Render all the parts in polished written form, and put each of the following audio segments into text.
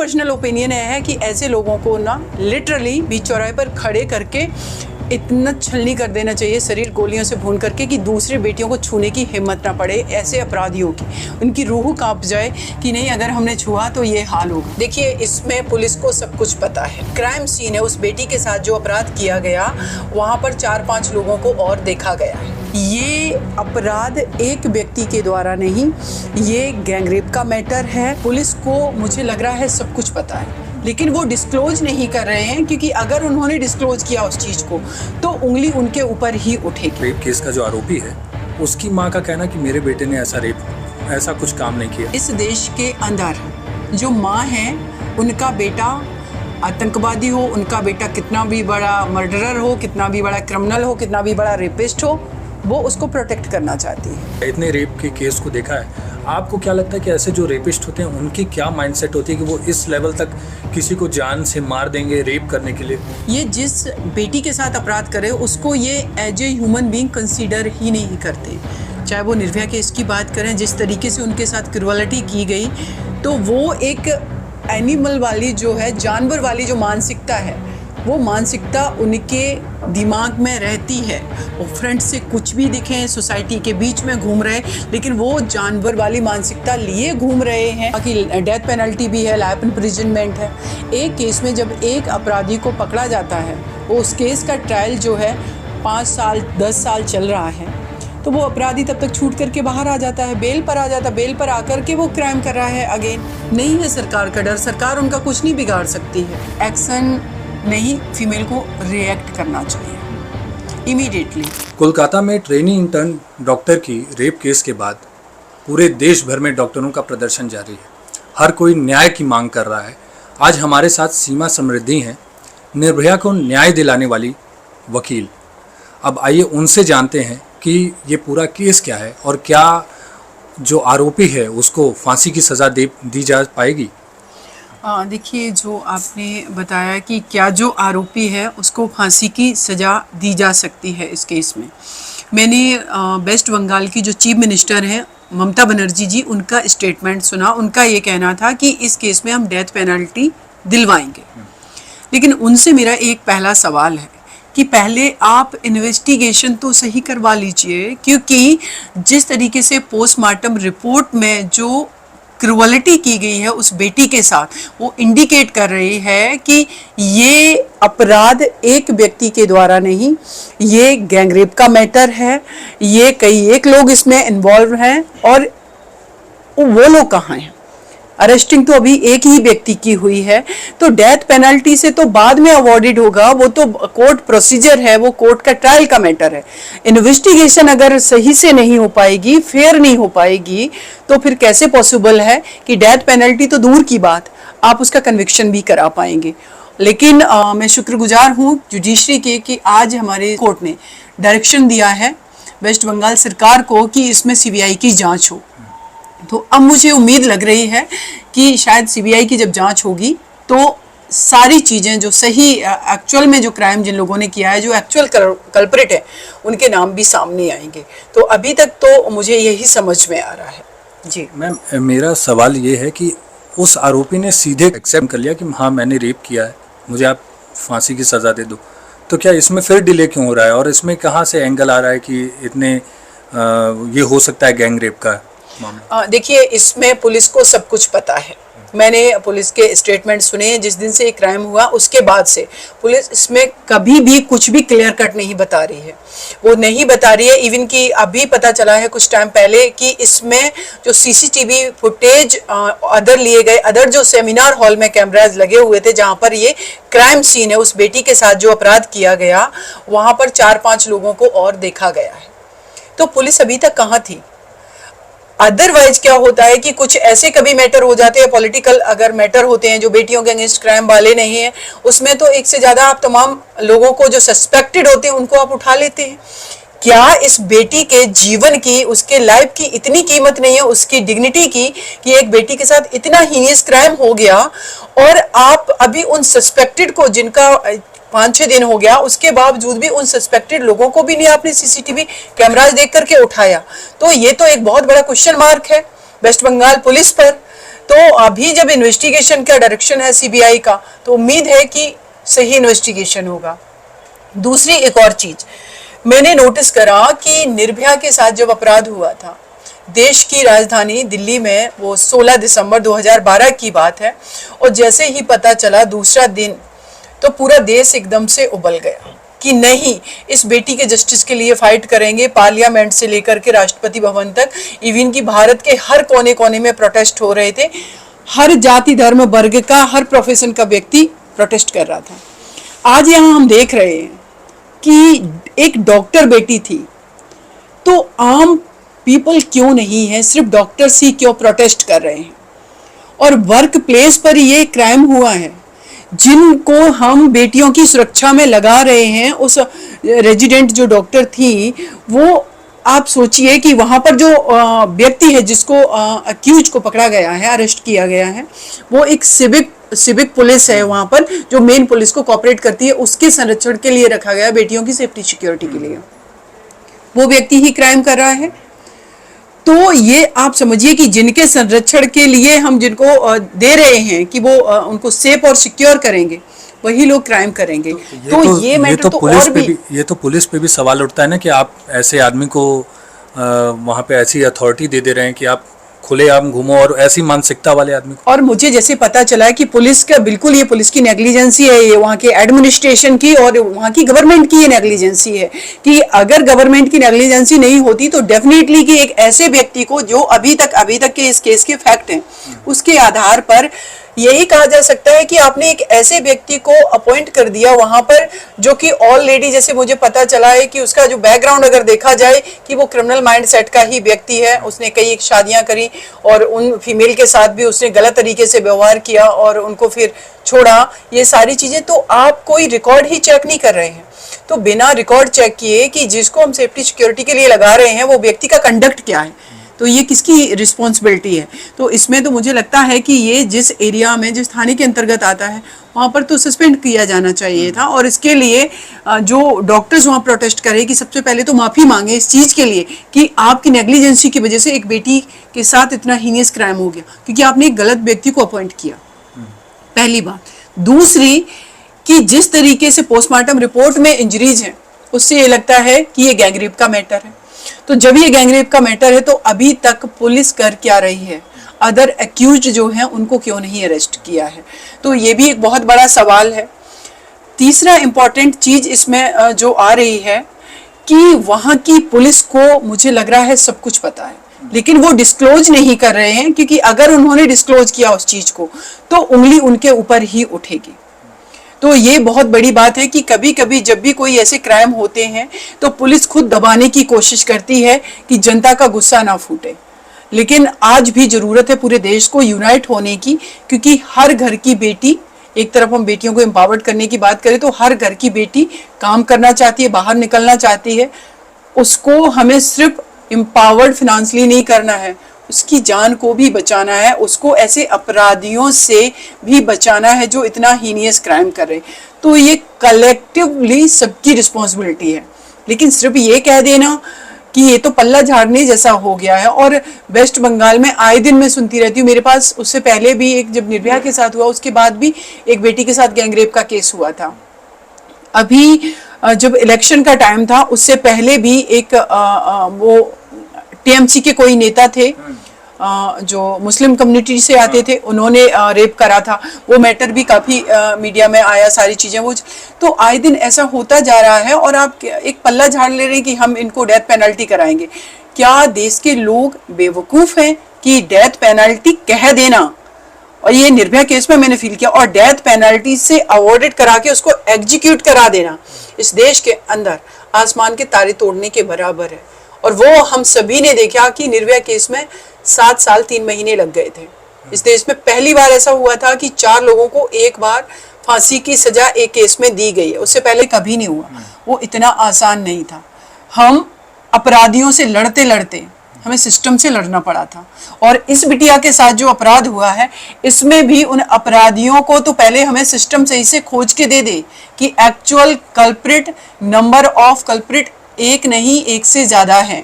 Personal opinion है कि ऐसे लोगों को ना लिटरली बीच चौराहे पर खड़े करके इतना छलनी कर देना चाहिए, शरीर गोलियों से भून करके, कि दूसरे बेटियों को छूने की हिम्मत ना पड़े ऐसे अपराधियों की। उनकी रूह कांप जाए कि नहीं, अगर हमने छुआ तो ये हाल होगा। देखिए, इसमें पुलिस को सब कुछ पता है। क्राइम सीन है, उस बेटी के साथ जो अपराध किया गया वहाँ पर 4-5 लोगों को और देखा गया है। ये अपराध एक व्यक्ति के द्वारा नहीं, ये गैंगरेप का मैटर है। पुलिस को मुझे लग रहा है सब कुछ पता है, लेकिन वो डिस्क्लोज नहीं कर रहे हैं, क्योंकि अगर उन्होंने डिस्क्लोज किया उस चीज़ को तो उंगली उनके ऊपर ही उठेगी। रेप केस का जो आरोपी है उसकी माँ का कहना कि मेरे बेटे ने ऐसा कुछ काम नहीं किया। इस देश के अंदर जो माँ है, उनका बेटा आतंकवादी हो, उनका बेटा कितना भी बड़ा मर्डरर हो, कितना भी बड़ा क्रिमिनल हो, कितना भी बड़ा रेपिस्ट हो, वो उसको प्रोटेक्ट करना चाहती है। इतने रेप के केस को देखा है, आपको क्या लगता है कि ऐसे जो रेपिस्ट होते हैं उनकी क्या माइंडसेट होती है कि वो इस लेवल तक किसी को जान से मार देंगे रेप करने के लिए? ये जिस बेटी के साथ अपराध करे उसको ये as a human being consider ही नहीं करते। चाहे वो निर्भया केस की बात करें, जिस तरीके से उनके साथ क्रूअलिटी की गई, तो वो एक एनिमल वाली जो है, जानवर वाली जो मानसिकता है, वो मानसिकता उनके दिमाग में रहती है। वो फ्रंट से कुछ भी दिखें, सोसाइटी के बीच में घूम रहे, लेकिन वो जानवर वाली मानसिकता लिए घूम रहे हैं। बाकी डेथ पेनल्टी भी है, लाइफ इम्प्रिजनमेंट है। एक केस में जब एक अपराधी को पकड़ा जाता है, वो उस केस का ट्रायल जो है 5 साल 10 साल चल रहा है, तो वो अपराधी तब तक छूट करके बाहर आ जाता है, बेल पर आ जाता है। बेल पर आकर के वो क्राइम कर रहा है अगेन। नहीं है सरकार का डर, सरकार उनका कुछ नहीं बिगाड़ सकती है। एक्शन नहीं, फीमेल को रिएक्ट करना चाहिए इमीडिएटली। कोलकाता में ट्रेनी इंटर्न डॉक्टर की रेप केस के बाद पूरे देश भर में डॉक्टरों का प्रदर्शन जारी है। हर कोई न्याय की मांग कर रहा है। आज हमारे साथ सीमा समृद्धि हैं, निर्भया को न्याय दिलाने वाली वकील। अब आइए उनसे जानते हैं कि ये पूरा केस क्या है और क्या जो आरोपी है उसको फांसी की सज़ा दी जा पाएगी। देखिए, जो आपने बताया कि क्या जो आरोपी है उसको फांसी की सज़ा दी जा सकती है इस केस में, मैंने वेस्ट बंगाल की जो चीफ मिनिस्टर हैं ममता बनर्जी जी, उनका स्टेटमेंट सुना। उनका ये कहना था कि इस केस में हम डेथ पेनल्टी दिलवाएंगे। लेकिन उनसे मेरा एक पहला सवाल है कि पहले आप इन्वेस्टिगेशन तो सही करवा लीजिए, क्योंकि जिस तरीके से पोस्टमार्टम रिपोर्ट में जो क्रूअलिटी की गई है उस बेटी के साथ, वो इंडिकेट कर रही है कि ये अपराध एक व्यक्ति के द्वारा नहीं, ये गैंगरेप का मैटर है। ये कई एक लोग इसमें इन्वॉल्व हैं, और वो लोग कहाँ हैं? अरेस्टिंग तो अभी एक ही व्यक्ति की हुई है, तो डेथ पेनल्टी से तो बाद में अवॉर्डेड होगा। वो तो कोर्ट प्रोसीजर है, वो कोर्ट का ट्रायल का मैटर है। इन्वेस्टिगेशन अगर सही से नहीं हो पाएगी, फेयर नहीं हो पाएगी, तो फिर कैसे पॉसिबल है कि डेथ पेनल्टी तो दूर की बात, आप उसका कन्विक्शन भी करा पाएंगे। लेकिन मैं शुक्रगुजार हूँ जुडिशरी के कि आज हमारे कोर्ट ने डायरेक्शन दिया है वेस्ट बंगाल सरकार को कि इसमें सीबीआई की जाँच हो। तो अब मुझे उम्मीद लग रही है कि शायद सीबीआई की जब जांच होगी तो सारी चीज़ें जो सही एक्चुअल में जो क्राइम जिन लोगों ने किया है, जो एक्चुअल कल्प्रिट है, उनके नाम भी सामने आएंगे। तो अभी तक तो मुझे यही समझ में आ रहा है। जी मैम, मेरा सवाल ये है कि उस आरोपी ने सीधे एक्सेप्ट कर लिया कि हाँ मैंने रेप किया है, मुझे आप फांसी की सज़ा दे दो, तो क्या इसमें फिर डिले क्यों हो रहा है? और इसमें कहाँ से एंगल आ रहा है कि इतने ये हो सकता है गैंग रेप का? देखिए, इसमें पुलिस को सब कुछ पता है। मैंने पुलिस के स्टेटमेंट सुने जिस दिन से ये क्राइम हुआ, उसके बाद से पुलिस इसमें कभी भी कुछ भी क्लियर कट नहीं बता रही है। वो नहीं बता रही है। इवन कि अभी पता चला है कुछ टाइम पहले कि इसमें जो सीसीटीवी फुटेज अदर लिए गए, अदर जो सेमिनार हॉल में कैमराज लगे हुए थे जहाँ पर ये क्राइम सीन है, उस बेटी के साथ जो अपराध किया गया, वहाँ पर 4-5 लोगों को और देखा गया है। तो पुलिस अभी तक कहाँ थी? अदरवाइज क्या होता है कि कुछ ऐसे कभी मैटर हो जाते हैं, पॉलिटिकल अगर मैटर होते हैं जो बेटियों के अगेंस्ट क्राइम वाले नहीं है, उसमें तो एक से ज्यादा आप तमाम लोगों को जो सस्पेक्टेड होते हैं उनको आप उठा लेते हैं। क्या इस बेटी के जीवन की, उसके लाइफ की इतनी कीमत नहीं है, उसकी डिग्निटी की, कि एक बेटी के साथ इतना हीनियस क्राइम हो गया और आप अभी उन सस्पेक्टेड को, जिनका 5-6 दिन हो गया, उसके बावजूद भी उन सस्पेक्टेड लोगों को भी नहीं आपने सीसीटीवी कैमराज देख करके उठाया? तो ये तो एक बहुत बड़ा क्वेश्चन मार्क है वेस्ट बंगाल पुलिस पर। तो अभी जब इन्वेस्टिगेशन का डायरेक्शन है सीबीआई का, तो उम्मीद है कि सही इन्वेस्टिगेशन होगा। दूसरी एक और चीज मैंने नोटिस करा कि निर्भया के साथ जब अपराध हुआ था देश की राजधानी दिल्ली में, वो 16 दिसंबर 2012 की बात है, और जैसे ही पता चला दूसरा दिन, तो पूरा देश एकदम से उबल गया कि नहीं, इस बेटी के जस्टिस के लिए फाइट करेंगे। पार्लियामेंट से लेकर के राष्ट्रपति भवन तक, इवन की भारत के हर कोने कोने में प्रोटेस्ट हो रहे थे। हर जाति धर्म वर्ग का, हर प्रोफेशन का व्यक्ति प्रोटेस्ट कर रहा था। आज यहाँ हम देख रहे हैं कि एक डॉक्टर बेटी थी, तो आम पीपल क्यों नहीं है, सिर्फ डॉक्टर्स ही क्यों प्रोटेस्ट कर रहे हैं। और वर्क प्लेस पर ये क्राइम हुआ है, जिनको हम बेटियों की सुरक्षा में लगा रहे हैं। उस रेजिडेंट जो डॉक्टर थी, वो आप सोचिए कि वहाँ पर जो व्यक्ति है जिसको अक्यूज को पकड़ा गया है, अरेस्ट किया गया है, वो एक सिविक पुलिस है वहाँ पर, जो मेन पुलिस को कोऑपरेट करती है, उसके संरक्षण के लिए रखा गया, बेटियों की सेफ्टी सिक्योरिटी के लिए। वो व्यक्ति ही क्राइम कर रहा है। तो ये आप समझिए कि जिनके संरक्षण के लिए हम जिनको दे रहे हैं कि वो उनको सेफ और सिक्योर करेंगे, वही लोग क्राइम करेंगे। तो ये मैटर तो और भी, ये तो पुलिस पे भी सवाल उठता है ना कि आप ऐसे आदमी को वहाँ पे ऐसी अथॉरिटी दे रहे हैं कि आप खुलेआम घूमो, और ऐसी मानसिकता वाले आदमी को। और मुझे जैसे पता चला है कि पुलिस का बिल्कुल, ये पुलिस की नेग्लिजेंसी है, ये वहाँ के एडमिनिस्ट्रेशन की और वहाँ की गवर्नमेंट की ये नेग्लिजेंसी है, कि अगर गवर्नमेंट की नेग्लिजेंसी नहीं होती तो डेफिनेटली कि एक ऐसे व्यक्ति को, जो अभी तक के इस केस के फैक्ट हैं, उसके आधार पर यही कहा जा सकता है कि आपने एक ऐसे व्यक्ति को अपॉइंट कर दिया वहां पर, जो कि ऑलरेडी, जैसे मुझे पता चला है कि उसका जो बैकग्राउंड अगर देखा जाए कि वो क्रिमिनल माइंडसेट का ही व्यक्ति है। उसने कई शादियां करी और उन फीमेल के साथ भी उसने गलत तरीके से व्यवहार किया और उनको फिर छोड़ा। ये सारी चीजें, तो आप कोई रिकॉर्ड ही चेक नहीं कर रहे हैं। तो बिना रिकॉर्ड चेक किए कि जिसको हम सेफ्टी सिक्योरिटी के लिए लगा रहे हैं, वो व्यक्ति का कंडक्ट क्या है, तो ये किसकी रिस्पॉन्सिबिलिटी है। तो इसमें तो मुझे लगता है कि ये जिस एरिया में, जिस थाने के अंतर्गत आता है, वहाँ पर तो सस्पेंड किया जाना चाहिए था। और इसके लिए जो डॉक्टर्स वहाँ प्रोटेस्ट करें कि सबसे पहले तो माफ़ी मांगे इस चीज़ के लिए कि आपकी नेग्लिजेंसी की वजह से एक बेटी के साथ इतना हीनियस क्राइम हो गया, क्योंकि आपने एक गलत व्यक्ति को अपॉइंट किया, पहली बात। दूसरी, कि जिस तरीके से पोस्टमार्टम रिपोर्ट में इंजरीज हैं, उससे ये लगता है कि ये गैंगरेप का मैटर है। तो जब ये गैंगरेप का मैटर है, तो अभी तक पुलिस कर क्या रही है, अदर एक्यूज्ड जो हैं उनको क्यों नहीं अरेस्ट किया है, तो ये भी एक बहुत बड़ा सवाल है। तीसरा इंपॉर्टेंट चीज इसमें जो आ रही है कि वहाँ की पुलिस को, मुझे लग रहा है, सब कुछ पता है, लेकिन वो डिस्क्लोज नहीं कर रहे हैं, क्योंकि अगर उन्होंने डिस्क्लोज किया उस चीज को, तो उंगली उनके ऊपर ही उठेगी। तो ये बहुत बड़ी बात है कि कभी कभी जब भी कोई ऐसे क्राइम होते हैं, तो पुलिस खुद दबाने की कोशिश करती है कि जनता का गुस्सा ना फूटे। लेकिन आज भी जरूरत है पूरे देश को यूनाइट होने की, क्योंकि हर घर की बेटी, एक तरफ हम बेटियों को एम्पावर्ड करने की बात करें, तो हर घर की बेटी काम करना चाहती है, बाहर निकलना चाहती है। उसको हमें सिर्फ एम्पावर्ड फिनेंशियली नहीं करना है, उसकी जान को भी बचाना है, उसको ऐसे अपराधियों से भी बचाना है जो इतना हीनियस क्राइम कर रहे। तो ये कलेक्टिवली सबकी रिस्पॉन्सिबिलिटी है। लेकिन सिर्फ ये कह देना कि ये तो पल्ला झाड़ने जैसा हो गया है। और वेस्ट बंगाल में आए दिन मैं सुनती रहती हूँ, मेरे पास उससे पहले भी एक, जब निर्भया के साथ हुआ उसके बाद भी एक बेटी के साथ गैंगरेप का केस हुआ था। अभी जब इलेक्शन का टाइम था, उससे पहले भी एक वो टीएमसी के कोई नेता थे जो मुस्लिम कम्युनिटी से आते थे, उन्होंने रेप करा था। वो मैटर भी काफ़ी मीडिया में आया, सारी चीज़ें वो। तो आए दिन ऐसा होता जा रहा है और आप एक पल्ला झाड़ ले रहे हैं कि हम इनको डेथ पेनल्टी कराएंगे। क्या देश के लोग बेवकूफ़ हैं कि डेथ पेनल्टी कह देना, और ये निर्भया केस में मैंने फील किया, और डेथ पेनल्टी से अवॉर्डेड करा के उसको एग्जीक्यूट करा देना इस देश के अंदर आसमान के तारे तोड़ने के बराबर है। और वो हम सभी ने देखा कि निर्भया केस में 7 साल 3 महीने लग गए थे। इस देश में पहली बार ऐसा हुआ था कि 4 लोगों को एक बार फांसी की सजा एक केस में दी गई है, उससे पहले कभी नहीं हुआ। वो इतना आसान नहीं था। हम अपराधियों से लड़ते लड़ते हमें सिस्टम से लड़ना पड़ा था। और इस बिटिया के साथ जो अपराध हुआ है, इसमें भी उन अपराधियों को तो पहले हमें सिस्टम सही से खोज के दे कि actual culprit, number of culprit एक नहीं, एक से ज्यादा है।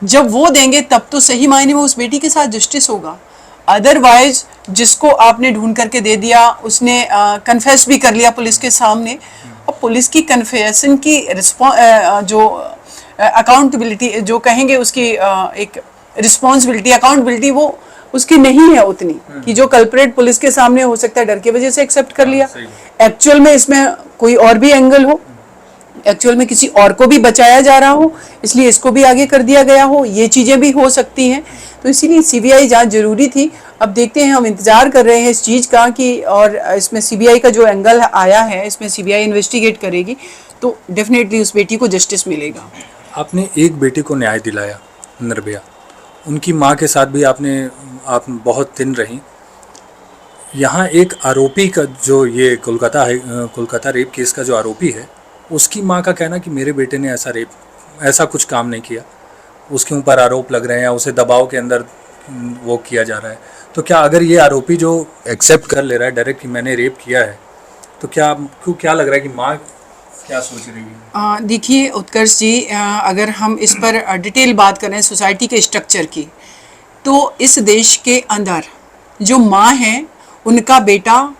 जब वो देंगे तब तो सही मायने में उस बेटी के साथ जस्टिस होगा। अदरवाइज जिसको आपने ढूंढ करके दे दिया, उसने कन्फेस भी कर लिया पुलिस के सामने, और पुलिस की कन्फेशन की जो अकाउंटेबिलिटी जो कहेंगे उसकी एक रिस्पॉन्सिबिलिटी, अकाउंटेबिलिटी वो उसकी नहीं है उतनी कि जो कल्प्रेट पुलिस के सामने हो सकता है डर की वजह से एक्सेप्ट कर लिया। एक्चुअल में इसमें कोई और भी एंगल हो, एक्चुअल में किसी और को भी बचाया जा रहा हो, इसलिए इसको भी आगे कर दिया गया हो, ये चीज़ें भी हो सकती हैं। तो इसीलिए सीबीआई जांच जरूरी थी। अब देखते हैं, हम इंतजार कर रहे हैं इस चीज़ का कि, और इसमें सीबीआई का जो एंगल आया है, इसमें सीबीआई इन्वेस्टिगेट करेगी तो डेफिनेटली उस बेटी को जस्टिस मिलेगा। आपने एक बेटी को न्याय दिलाया, निर्भया, उनकी माँ के साथ भी आप बहुत दिन रही। यहाँ एक आरोपी का जो ये कोलकाता रेप केस का जो आरोपी है, उसकी माँ का कहना कि मेरे बेटे ने ऐसा कुछ काम नहीं किया, उसके ऊपर आरोप लग रहे हैं या उसे दबाव के अंदर वो किया जा रहा है। तो क्या अगर ये आरोपी जो एक्सेप्ट कर ले रहा है डायरेक्ट कि मैंने रेप किया है, तो क्या लग रहा है कि माँ क्या सोच रही है? देखिए उत्कर्ष जी, अगर हम इस पर डिटेल बात करें सोसाइटी के स्ट्रक्चर की, तो इस देश के अंदर जो माँ है, उनका बेटा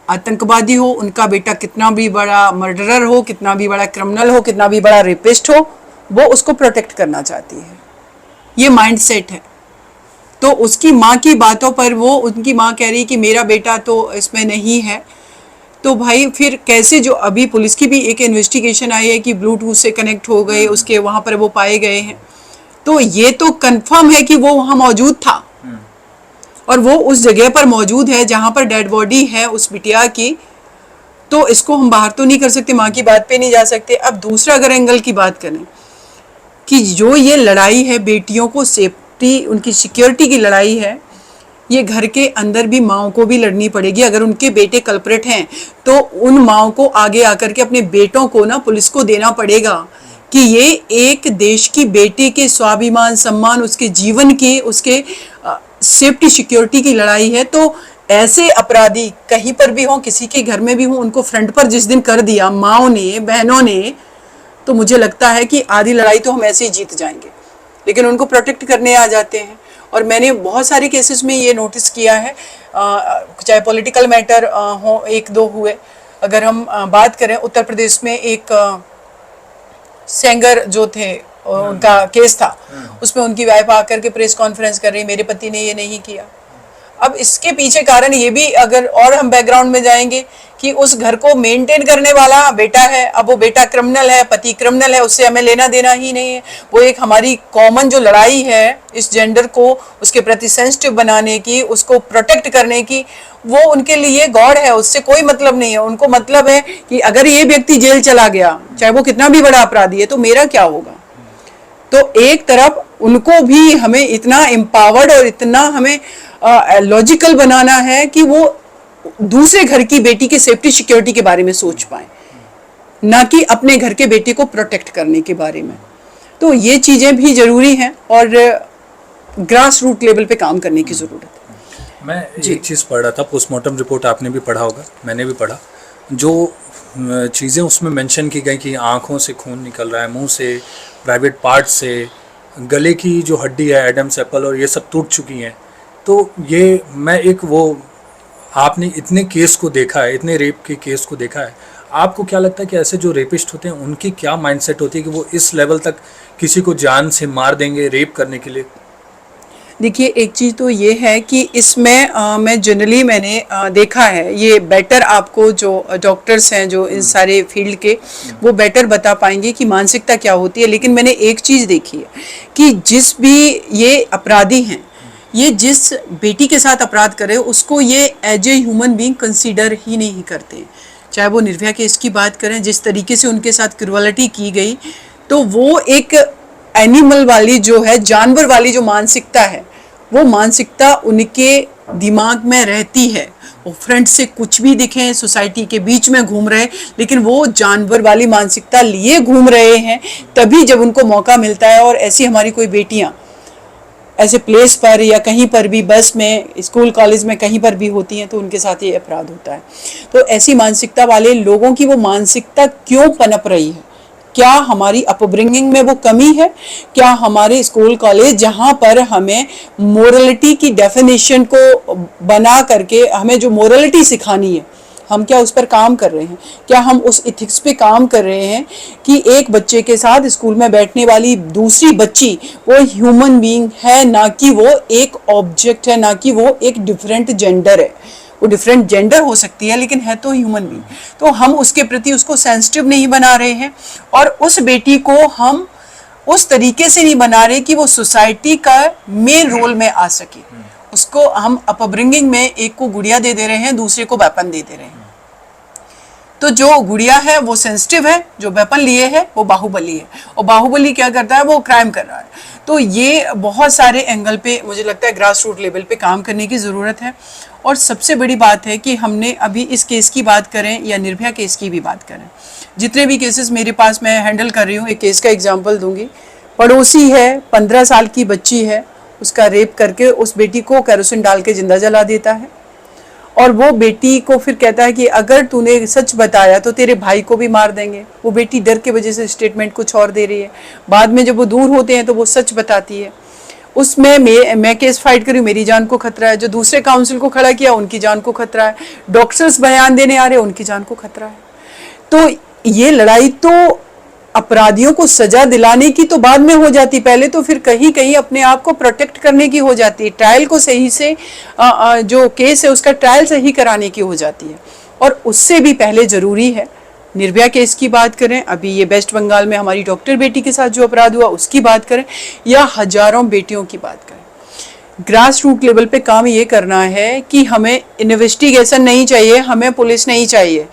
आतंकवादी हो, उनका बेटा कितना भी बड़ा मर्डरर हो, कितना भी बड़ा क्रिमिनल हो, कितना भी बड़ा रेपिस्ट हो, वो उसको प्रोटेक्ट करना चाहती है। ये माइंडसेट है। तो उसकी माँ की बातों पर उनकी माँ कह रही कि मेरा बेटा तो इसमें नहीं है, तो भाई फिर कैसे, जो अभी पुलिस की भी एक इन्वेस्टिगेशन आई है कि ब्लूटूथ से कनेक्ट हो गए, उसके वहाँ पर वो पाए गए हैं, तो ये तो कंफर्म है कि वो वहाँ मौजूद था और वो उस जगह पर मौजूद है जहाँ पर डेड बॉडी है उस बिटिया की। तो इसको हम बाहर तो नहीं कर सकते, माँ की बात पे नहीं जा सकते। अब दूसरा अगर एंगल की बात करें कि जो ये लड़ाई है बेटियों को सेफ्टी, उनकी सिक्योरिटी की लड़ाई है, ये घर के अंदर भी माओ को भी लड़नी पड़ेगी। अगर उनके बेटे कल्प्रेट हैं तो उन माओ को आगे आकर के अपने बेटों को ना पुलिस को देना पड़ेगा कि ये एक देश की बेटी के स्वाभिमान, सम्मान, उसके जीवन की, उसके सेफ्टी सिक्योरिटी की लड़ाई है। तो ऐसे अपराधी कहीं पर भी हों, किसी के घर में भी हों, उनको फ्रंट पर जिस दिन कर दिया माओ ने, बहनों ने, तो मुझे लगता है कि आधी लड़ाई तो हम ऐसे ही जीत जाएंगे, लेकिन उनको प्रोटेक्ट करने आ जाते हैं। और मैंने बहुत सारे केसेस में ये नोटिस किया है, चाहे पॉलिटिकल मैटर हो, एक दो हुए। अगर हम बात करें उत्तर प्रदेश में एक सेंगर जो थे, उनका केस था, उसमें उनकी वाइफ आकर के प्रेस कॉन्फ्रेंस कर रही, मेरे पति ने ये नहीं किया। अब इसके पीछे कारण ये भी, अगर और हम बैकग्राउंड में जाएंगे, कि उस घर को मेंटेन करने वाला बेटा है। अब वो बेटा क्रिमिनल है, पति क्रिमिनल है, उससे हमें लेना देना ही नहीं है। वो एक हमारी कॉमन जो लड़ाई है इस जेंडर को उसके प्रति सेंसिटिव बनाने की, उसको प्रोटेक्ट करने की, वो उनके लिए गॉड है, उससे कोई मतलब नहीं है। उनको मतलब है कि अगर ये व्यक्ति जेल चला गया, चाहे वो कितना भी बड़ा अपराधी है, तो मेरा क्या होगा। तो एक तरफ उनको भी हमें इतना एम्पावर्ड और इतना हमें लॉजिकल बनाना है कि वो दूसरे घर की बेटी के सेफ्टी सिक्योरिटी के बारे में सोच पाए, ना कि अपने घर के बेटे को प्रोटेक्ट करने के बारे में। तो ये चीज़ें भी ज़रूरी हैं और ग्रास रूट लेवल पे काम करने की ज़रूरत है। मैं एक चीज़ पढ़ रहा था, पोस्टमार्टम रिपोर्ट आपने भी पढ़ा होगा, मैंने भी पढ़ा, जो चीज़ें उसमें मेंशन की गई कि आँखों से खून निकल रहा है, मुंह से, प्राइवेट पार्ट से, गले की जो हड्डी है एडम्स एप्पल और ये सब टूट चुकी हैं। तो ये मैं एक वो, आपने इतने केस को देखा है, इतने रेप के केस को देखा है, आपको क्या लगता है कि ऐसे जो रेपिस्ट होते हैं उनकी क्या माइंडसेट होती है कि वो इस लेवल तक किसी को जान से मार देंगे रेप करने के लिए? देखिए, एक चीज़ तो ये है कि इसमें मैं जनरली मैंने देखा है, ये बेटर आपको जो डॉक्टर्स हैं जो इस सारे फील्ड के, वो बेटर बता पाएंगे कि मानसिकता क्या होती है। लेकिन मैंने एक चीज़ देखी है कि जिस भी ये अपराधी हैं, ये जिस बेटी के साथ अपराध करे उसको ये as a human being consider ही नहीं करते। चाहे वो निर्भया केस की बात करें, जिस तरीके से उनके साथ क्रूअलिटी की गई, तो वो एक एनिमल वाली जो है, जानवर वाली जो मानसिकता है, वो मानसिकता उनके दिमाग में रहती है। वो फ्रंट से कुछ भी दिखें, सोसाइटी के बीच में घूम रहे, लेकिन वो जानवर वाली मानसिकता लिए घूम रहे हैं। तभी जब उनको मौका मिलता है, और ऐसी हमारी कोई बेटियां ऐसे प्लेस पर या कहीं पर भी, बस में, स्कूल कॉलेज में, कहीं पर भी होती हैं, तो उनके साथ ये अपराध होता है। तो ऐसी मानसिकता वाले लोगों की वो मानसिकता क्यों पनप रही है, क्या हमारी अपब्रिंगिंग में वो कमी है, क्या हमारे स्कूल कॉलेज जहाँ पर हमें मोरलिटी की डेफिनेशन को बना करके हमें जो मोरलिटी सिखानी है, हम क्या उस पर काम कर रहे हैं? क्या हम उस इथिक्स पे काम कर रहे हैं कि एक बच्चे के साथ स्कूल में बैठने वाली दूसरी बच्ची वो ह्यूमन बीइंग है, ना कि वो एक ऑब्जेक्ट है, ना कि वो एक डिफरेंट जेंडर है। वो डिफरेंट जेंडर हो सकती है लेकिन है तो ह्यूमन बीइंग। तो हम उसके प्रति उसको सेंसिटिव नहीं बना रहे हैं और उस बेटी को हम उस तरीके से नहीं बना रहे कि वो सोसाइटी का मेन रोल में आ सके। उसको हम अपब्रिंगिंग में एक को गुड़िया दे रहे हैं, दूसरे को वेपन दे रहे हैं। तो जो गुड़िया है वो सेंसिटिव है, जो वेपन लिए है वो बाहुबली है, और बाहुबली क्या करता है, वो क्राइम कर रहा है। तो ये बहुत सारे एंगल पे मुझे लगता है ग्रास रूट लेवल पे काम करने की ज़रूरत है। और सबसे बड़ी बात है कि हमने अभी इस केस की बात करें या निर्भया केस की भी बात करें, जितने भी केसेस मेरे पास मैं हैंडल कर रही हूँ, एक केस का एग्जाम्पल दूंगी। पड़ोसी है, 15 साल की बच्ची है, उसका रेप करके उस बेटी को केरोसिन डाल के जिंदा जला देता है, और वो बेटी को फिर कहता है कि अगर तूने सच बताया तो तेरे भाई को भी मार देंगे। वो बेटी डर के वजह से स्टेटमेंट कुछ और दे रही है, बाद में जब वो दूर होते हैं तो वो सच बताती है। उसमें मैं केस फाइट करी, मेरी जान को खतरा है, जो दूसरे काउंसिल को खड़ा किया उनकी जान को खतरा है, डॉक्टर्स बयान देने आ रहे हैं उनकी जान को खतरा है। तो ये लड़ाई तो अपराधियों को सजा दिलाने की तो बाद में हो जाती, पहले तो फिर कहीं कहीं अपने आप को प्रोटेक्ट करने की हो जाती है, ट्रायल को सही से जो केस है उसका ट्रायल सही कराने की हो जाती है। और उससे भी पहले जरूरी है, निर्भया केस की बात करें, अभी ये वेस्ट बंगाल में हमारी डॉक्टर बेटी के साथ जो अपराध हुआ उसकी बात करें, या हजारों बेटियों की बात करें, ग्रास रूट लेवल पे काम ये करना है कि हमें इन्वेस्टिगेशन नहीं चाहिए, हमें पुलिस नहीं चाहिए,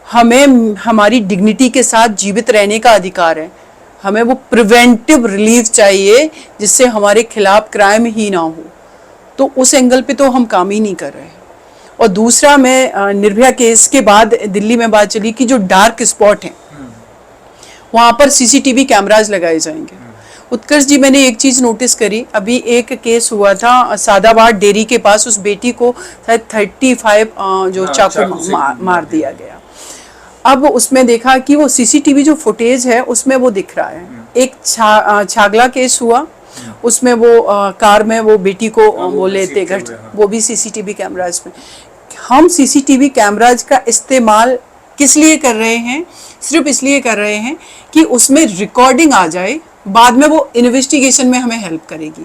हमें हमारी डिग्निटी के साथ जीवित रहने का अधिकार है। हमें वो प्रिवेंटिव रिलीफ चाहिए जिससे हमारे खिलाफ क्राइम ही ना हो। तो उस एंगल पे तो हम काम ही नहीं कर रहे हैं। और दूसरा, मैं निर्भया केस के बाद दिल्ली में बात चली कि जो डार्क स्पॉट हैं वहाँ पर सीसीटीवी कैमराज लगाए जाएंगे। उत्कर्ष जी, मैंने एक चीज़ नोटिस करी, अभी एक केस हुआ था सादाबाद डेयरी के पास, उस बेटी को शायद 35 जो चाकू मार दिया गया। अब उसमें देखा कि वो सीसीटीवी जो फुटेज है उसमें वो दिख रहा है। एक छागला केस हुआ, उसमें वो कार में वो बेटी को वो लेते घर, वो भी सीसीटीवी कैमराज में। हम सीसीटीवी कैमराज का इस्तेमाल किस लिए कर रहे हैं? सिर्फ इसलिए कर रहे हैं कि उसमें रिकॉर्डिंग आ जाए, बाद में वो इन्वेस्टिगेशन में हमें हेल्प करेगी,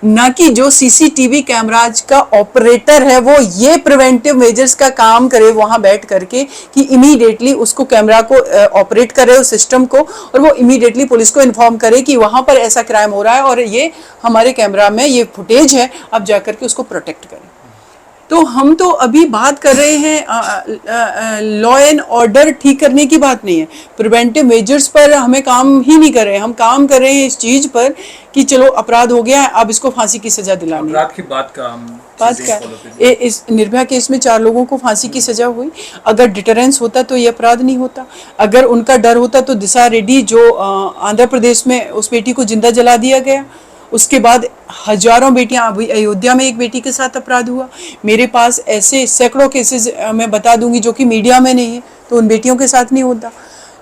ना कि जो सीसीटीवी कैमराज का ऑपरेटर है वो ये प्रिवेंटिव मेजर्स का काम करे वहां बैठ करके कि इमीडिएटली उसको कैमरा को ऑपरेट करे उस सिस्टम को, और वो इमीडिएटली पुलिस को इन्फॉर्म करे कि वहां पर ऐसा क्राइम हो रहा है और ये हमारे कैमरा में ये फुटेज है, अब जाकर के उसको प्रोटेक्ट करें। तो हम तो अभी बात कर रहे हैं लॉ एंड ऑर्डर ठीक करने की बात नहीं है, प्रिवेंटिव मेजर्स पर हमें काम ही नहीं कर रहे हैं। हम काम कर रहे हैं इस चीज पर कि चलो अपराध हो गया है, अब इसको फांसी की सजा दिलानी है। अपराध की बात का इस निर्भया केस में 4 लोगों को फांसी की सजा हुई। अगर डिटरेंस होता तो ये अपराध नहीं होता, अगर उनका डर होता तो दिशा रेड्डी जो आंध्र प्रदेश में उस बेटी को जिंदा जला दिया गया, उसके बाद हजारों बेटियां, अभी अयोध्या में एक बेटी के साथ अपराध हुआ। मेरे पास ऐसे सैकड़ों केसेस मैं बता दूंगी जो कि मीडिया में नहीं है, तो उन बेटियों के साथ नहीं होता।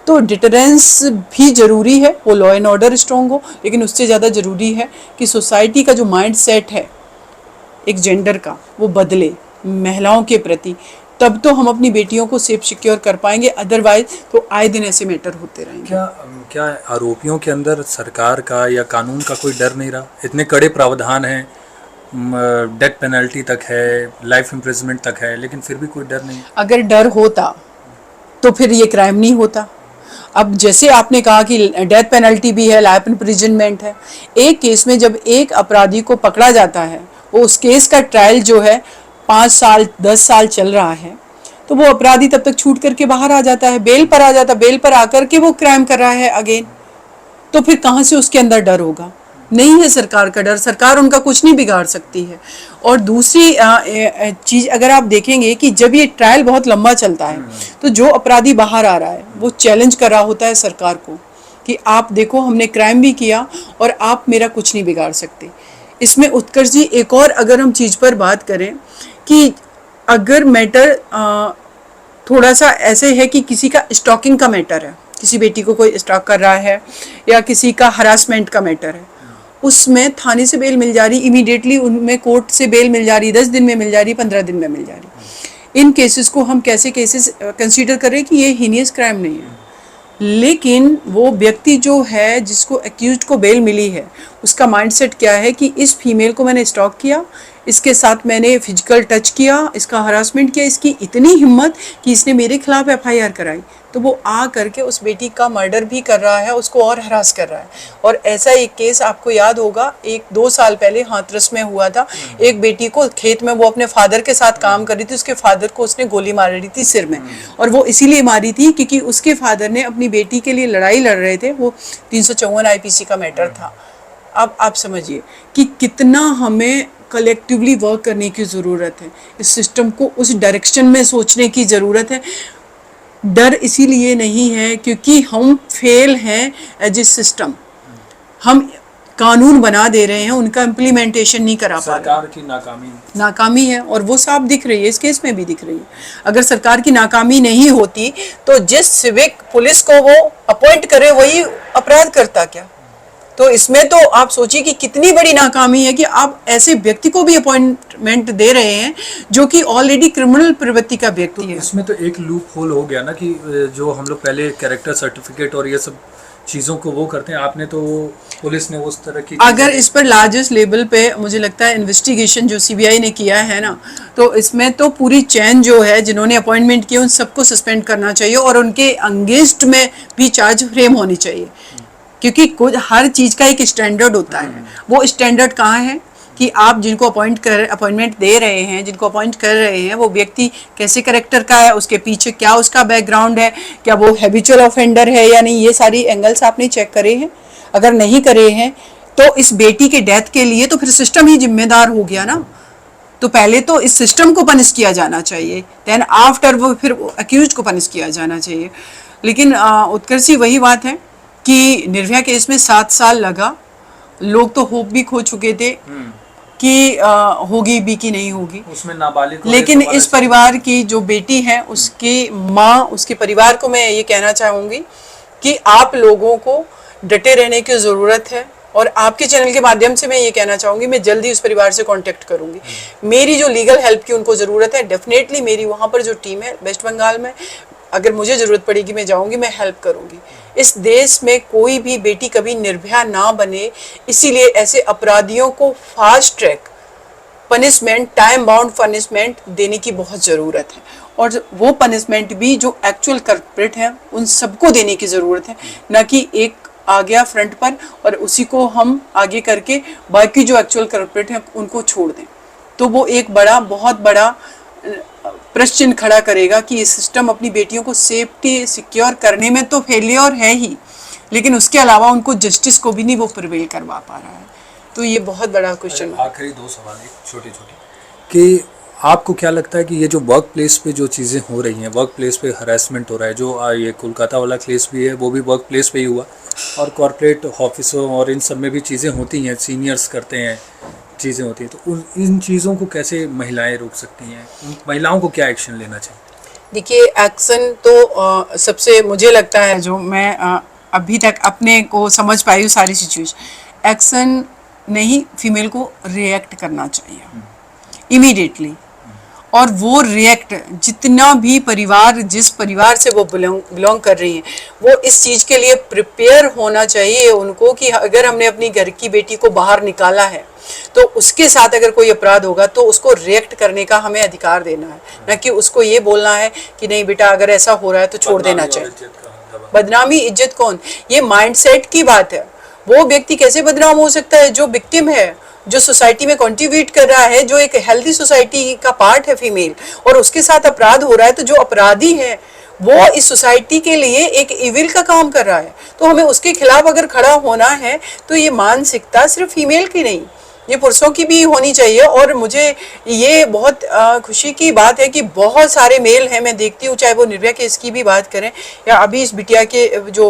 तो डिटरेंस भी जरूरी है, वो लॉ एंड ऑर्डर स्ट्रॉन्ग हो, लेकिन उससे ज़्यादा जरूरी है कि सोसाइटी का जो माइंड सेट है एक जेंडर का वो बदले महिलाओं के प्रति, तब तो हम अपनी बेटियों को सेफ सिक्योर कर पाएंगे। अदरवाइज तो आए दिन ऐसे मैटर होते रहेंगे। क्या आरोपियों के अंदर सरकार का या कानून का कोई डर नहीं रहा? इतने कड़े प्रावधान हैं, डेथ पेनल्टी तक है, लाइफ इम्प्रिजनमेंट तक है, लेकिन फिर भी कोई डर नहीं। अगर डर होता तो फिर ये क्राइम नहीं होता। अब जैसे आपने कहा कि डेथ पेनल्टी भी है, लाइफ इम्प्रिजनमेंट है, एक केस में जब एक अपराधी को पकड़ा जाता है, वो उस केस का ट्रायल जो है 5 साल 10 साल चल रहा है, तो वो अपराधी तब तक छूट करके बाहर आ जाता है, बेल पर आ जाता है, बेल पर आकर के वो क्राइम कर रहा है अगेन। तो फिर कहाँ से उसके अंदर डर होगा? नहीं है सरकार का डर, सरकार उनका कुछ नहीं बिगाड़ सकती है। और दूसरी चीज अगर आप देखेंगे कि जब ये ट्रायल बहुत लंबा चलता है तो जो अपराधी बाहर आ रहा है वो चैलेंज कर रहा होता है सरकार को कि आप देखो हमने क्राइम भी किया और आप मेरा कुछ नहीं बिगाड़ सकते। इसमें उत्कर्ष जी एक और अगर हम चीज पर बात करें कि अगर मैटर थोड़ा सा ऐसे है कि किसी का स्टॉकिंग का मैटर है, किसी बेटी को कोई स्टॉक कर रहा है या किसी का हरासमेंट का मैटर है, उसमें थाने से बेल मिल जा रही, इमीडिएटली उनमें कोर्ट से बेल मिल जा रही, 10 दिन में मिल जा रही, 15 दिन में मिल जा रही। इन केसेस को हम कैसे केसेस कंसीडर कर रहे हैं कि ये हीनियस क्राइम नहीं है, लेकिन वो व्यक्ति जो है जिसको एक्यूज्ड को बेल मिली है, उसका माइंडसेट क्या है कि इस फीमेल को मैंने स्टॉक किया, इसके साथ मैंने फिजिकल टच किया, इसका हरासमेंट किया, इसकी इतनी हिम्मत कि इसने मेरे खिलाफ एफआईआर कराई, तो वो आ करके उस बेटी का मर्डर भी कर रहा है, उसको और हरास कर रहा है। और ऐसा एक केस आपको याद होगा 1-2 साल पहले हाथरस में हुआ था। एक बेटी को खेत में वो अपने फादर के साथ काम कर रही थी, उसके फादर को उसने गोली मार रही थी सिर में, और वो इसीलिए मारी थी क्योंकि उसके फादर ने अपनी बेटी के लिए लड़ाई लड़ रहे थे, वो 354 आईपीसी का मैटर था। अब आप समझिए कि कितना हमें कलेक्टिवली वर्क करने की ज़रूरत है, इस सिस्टम को उस डायरेक्शन में सोचने की ज़रूरत है। डर इसीलिए नहीं है क्योंकि हम फेल हैं एज ए सिस्टम, हम कानून बना दे रहे हैं, उनका इम्प्लीमेंटेशन नहीं करा पा रहे। सरकार की नाकामी है, और वो साफ दिख रही है, इस केस में भी दिख रही है। अगर सरकार की नाकामी नहीं होती तो जिस सिविक पुलिस को वो अपॉइंट करे वही अपराध करता क्या? तो इसमें तो आप सोचिए कि कितनी बड़ी नाकामी है कि आप ऐसे व्यक्ति को भी अपॉइंटमेंट दे रहे हैं जो कि ऑलरेडी क्रिमिनल प्रवृत्ति का व्यक्ति है। इसमें तो एक लूप होल हो गया ना कि जो हम लोग पहले कैरेक्टर सर्टिफिकेट और ये सब चीज़ों को वो करते हैं, आपने तो पुलिस ने उस तरह की, अगर इस पर लार्जेस्ट लेवल पे मुझे लगता है इन्वेस्टिगेशन जो सीबीआई ने किया है ना, तो इसमें तो पूरी चैन जो है जिन्होंने अपॉइंटमेंट किए उन सबको सस्पेंड करना चाहिए और उनके अगेंस्ट में भी चार्ज फ्रेम होनी चाहिए, क्योंकि कुछ हर चीज़ का एक स्टैंडर्ड होता है। वो स्टैंडर्ड कहाँ है कि आप जिनको अपॉइंटमेंट दे रहे हैं, जिनको अपॉइंट कर रहे हैं, वो व्यक्ति कैसे कैरेक्टर का है, उसके पीछे क्या उसका बैकग्राउंड है, क्या वो हैबिचुअल ऑफेंडर है या नहीं, ये सारी एंगल्स आपने चेक करे हैं। अगर नहीं करे हैं तो इस बेटी के डेथ के लिए तो फिर सिस्टम ही जिम्मेदार हो गया ना। तो पहले तो इस सिस्टम को पनिश किया जाना चाहिए, देन आफ्टर वो फिर अक्यूज्ड को पनिश किया जाना चाहिए। लेकिन उत्कर्ष जी वही बात है कि निर्भया केस में 7 साल लगा, लोग तो होप भी खो चुके थे कि होगी भी कि नहीं होगी, उसमें नाबालिग, लेकिन इस परिवार की जो बेटी है उसकी माँ, उसके परिवार को मैं ये कहना चाहूँगी कि आप लोगों को डटे रहने की ज़रूरत है। और आपके चैनल के माध्यम से मैं ये कहना चाहूँगी, मैं जल्दी उस परिवार से कांटेक्ट करूँगी। मेरी जो लीगल हेल्प की उनको ज़रूरत है, डेफिनेटली मेरी वहाँ पर जो टीम है वेस्ट बंगाल में, अगर मुझे ज़रूरत पड़ेगी मैं जाऊँगी, मैं हेल्प करूँगी। इस देश में कोई भी बेटी कभी निर्भया ना बने, इसीलिए ऐसे अपराधियों को fast track punishment, time bound punishment देने की बहुत ज़रूरत है, और वो पनिशमेंट भी जो एक्चुअल कल्प्रिट हैं उन सबको देने की ज़रूरत है, न कि एक आ गया फ्रंट पर और उसी को हम आगे करके बाकी जो एक्चुअल कल्प्रिट हैं उनको छोड़ दें। तो वो एक बहुत बड़ा प्रश्न चिन्ह खड़ा करेगा कि ये सिस्टम अपनी बेटियों को सेफ्टी सिक्योर करने में तो फेलियर है ही, लेकिन उसके अलावा उनको जस्टिस को भी नहीं वो प्रिवेल करवा पा रहा है। तो ये बहुत बड़ा क्वेश्चन है। आखिरी 2 सवाल एक छोटे कि आपको क्या लगता है कि ये जो वर्क प्लेस पे जो चीज़ें हो रही हैं, वर्क प्लेस पे हरासमेंट हो रहा है, जो ये कोलकाता वाला केस भी है वो भी वर्क प्लेस पे ही हुआ, और कॉर्पोरेट ऑफिसों और इन सब में भी चीज़ें होती हैं, सीनियर्स करते हैं, चीज़ें होती हैं, तो इन चीज़ों को कैसे महिलाएं रोक सकती हैं? उन महिलाओं को क्या एक्शन लेना चाहिए? देखिए, एक्शन तो सबसे मुझे लगता है जो मैं अभी तक अपने को समझ पाई हूँ सारी सिचुएशन, एक्शन नहीं, फीमेल को रिएक्ट करना चाहिए इमीडिएटली। और वो रिएक्ट, जितना भी परिवार, जिस परिवार से वो बिलोंग कर रही हैं, वो इस चीज़ के लिए प्रिपेयर होना चाहिए उनको कि अगर हमने अपनी घर की बेटी को बाहर निकाला है तो उसके साथ अगर कोई अपराध होगा तो उसको रिएक्ट करने का हमें अधिकार देना है, न कि उसको ये बोलना है कि नहीं बेटा अगर ऐसा हो रहा है तो छोड़ देना चाहिए। बदनामी, इज्जत कौन, ये माइंडसेट की बात है। वो व्यक्ति कैसे बदनाम हो सकता है जो विक्टिम है, जो सोसाइटी में कंट्रीब्यूट कर रहा है, जो एक हेल्दी सोसाइटी का पार्ट है फीमेल, और उसके साथ अपराध हो रहा है। तो जो अपराधी है वो इस सोसाइटी के लिए एक इविल का काम कर रहा है, तो हमें उसके खिलाफ अगर खड़ा होना है तो ये मानसिकता सिर्फ फीमेल की नहीं, ये पुरुषों की भी होनी चाहिए। और मुझे ये बहुत खुशी की बात है कि बहुत सारे मेल हैं, मैं देखती हूँ, चाहे वो निर्भया केस की भी बात करें या अभी इस बिटिया के जो